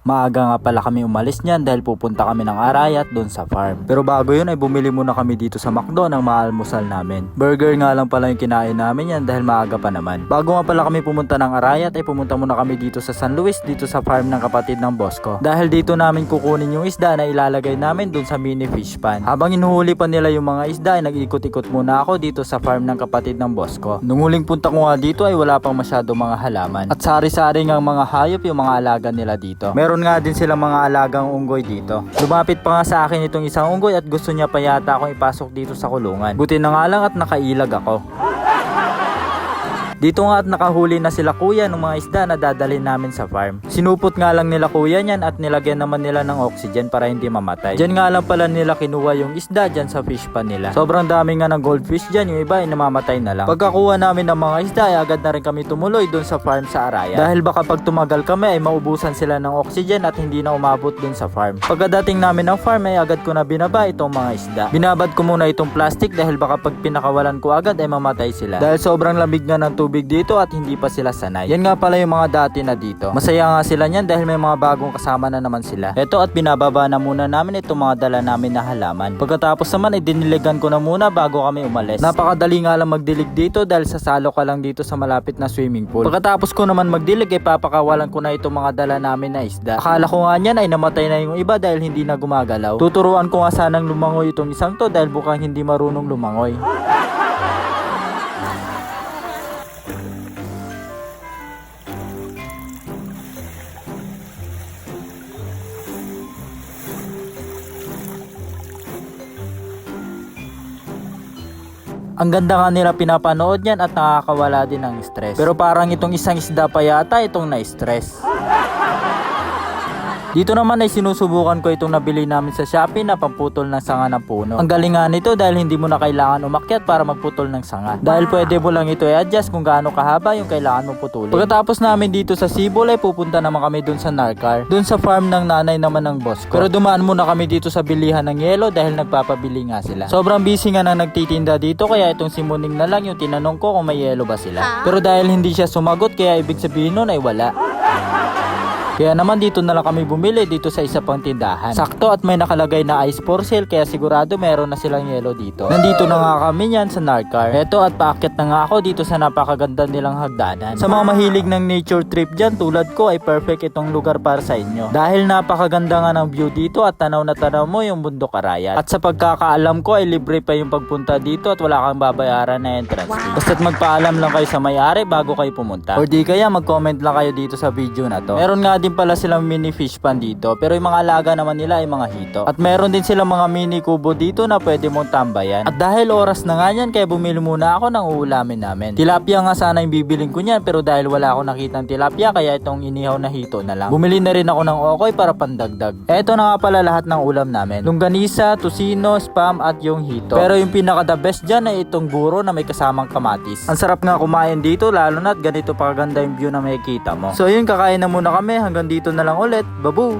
Maaga nga pala kami umalis niyan dahil pupunta kami ng Arayat doon sa farm. Pero bago yun ay bumili muna kami dito sa McDo ng maalmusal namin. Burger nga lang pala yung kinain namin yan dahil maaga pa naman. Bago nga pala kami pumunta ng Arayat ay pumunta muna kami dito sa San Luis, dito sa farm ng kapatid ng boss ko. Dahil dito namin kukunin yung isda na ilalagay namin doon sa mini fish pan. Habang inuhuli pa nila yung mga isda ay nag-ikot-ikot muna ako dito sa farm ng kapatid ng boss ko. Nung huling punta ko nga dito ay wala pang masyado mga halaman. At sari-sari ngang mga hayop yung mga alaga nila dito. Meron nga din silang mga alagang unggoy dito. Lumapit pa nga sa akin itong isang unggoy at gusto niya pa yata akong ipasok dito sa kulungan. Buti na nga lang at nakailag ako. Dito nga at nakahuli na sila kuya ng mga isda na dadalhin namin sa farm. Sinupot nga lang nila kuya niyan at nilagyan naman nila ng oxygen para hindi mamatay. Diyan nga lang pala nila kinuha yung isda dyan sa fish pan nila. Sobrang dami nga ng goldfish dyan, yung iba ay namamatay na lang. Pagkakuha namin ng mga isda ay agad na rin kami tumuloy dun sa farm sa Arayat. Dahil baka pag tumagal kami ay maubusan sila ng oxygen at hindi na umabot dun sa farm. Pagkadating namin ng farm ay agad ko na binaba itong mga isda. Binabad ko muna itong plastic dahil baka pag pinakawalan ko agad ay mamatay sila. Dahil sobrang lamig nga ng tubig dito at hindi pa sila sanay. Yan nga pala yung mga dati na dito. Masaya nga sila niyan dahil may mga bagong kasama na naman sila. Eto at binababa na muna namin itong mga dala namin na halaman. Pagkatapos naman ay diniligan ko na muna bago kami umalis. Napakadali nga lang magdilig dito dahil sasalo ka lang dito sa malapit na swimming pool. Pagkatapos ko naman magdilig ay papakawalan ko na itong mga dala namin na isda. Akala ko nga niyan ay namatay na yung iba dahil hindi na gumagalaw. Tuturuan ko nga sanang lumangoy itong isang to dahil bukang hindi marunong lumangoy. Ang ganda nga nila pinapanood niyan at nakakawala din ng stress. Pero parang itong isang isda pa yata itong na-stress. Dito naman ay sinusubukan ko itong nabili namin sa Shopee na pamputol ng sanga ng puno. Ang galing nga nito dahil hindi mo na kailangan umakyat para magputol ng sanga. Dahil pwede mo lang ito i-adjust kung gaano kahaba yung kailangan mo putulin. Pagkatapos namin dito sa Sibol ay pupunta naman kami dun sa Narcar. Dun sa farm ng nanay naman ng boss ko. Pero dumaan muna kami dito sa bilihan ng yelo dahil nagpapabili nga sila. Sobrang busy nga na nagtitinda dito kaya itong si Muning na lang yung tinanong ko kung may yelo ba sila. Pero dahil hindi siya sumagot kaya ibig sabihin nun ay wala. Kaya naman dito na lang kami bumili dito sa isa pang tindahan. Sakto at may nakalagay na ice for sale kaya sigurado meron na silang yelo dito. Nandito na nga kami yan sa Narcar. Eto at paakyat na nga ako dito sa napakaganda nilang hagdanan. Sa mga mahilig ng nature trip dyan tulad ko ay perfect itong lugar para sa inyo. Dahil napakaganda nga ng view dito at tanaw na tanaw mo yung bundok Arayat. At sa pagkakaalam ko ay libre pa yung pagpunta dito at wala kang babayaran na entrance fee. Basta't magpaalam lang kayo sa may-ari bago kayo pumunta. Or di kaya mag-comment lang kayo dito sa video na to. Meron nga din pala silang mini fish pan dito pero yung mga alaga naman nila ay mga hito. At meron din silang mga mini kubo dito na pwede mong tambayan. At dahil oras na nga yan kaya bumili muna ako ng uulamin namin. Tilapia nga sana yung bibiling ko niyan pero dahil wala ako nakitang tilapia kaya itong inihaw na hito na lang. Bumili na rin ako ng okoy para pandagdag. Eto na nga pala lahat ng ulam namin. Longganisa, tocino, spam at yung hito. Pero yung pinaka the best dyan ay itong buro na may kasamang kamatis. Ang sarap nga kumain dito lalo na't ganito pa kaganda yung view na makikita mo. So yun, kakain na muna kami hanggang dito na lang ulit. Babu!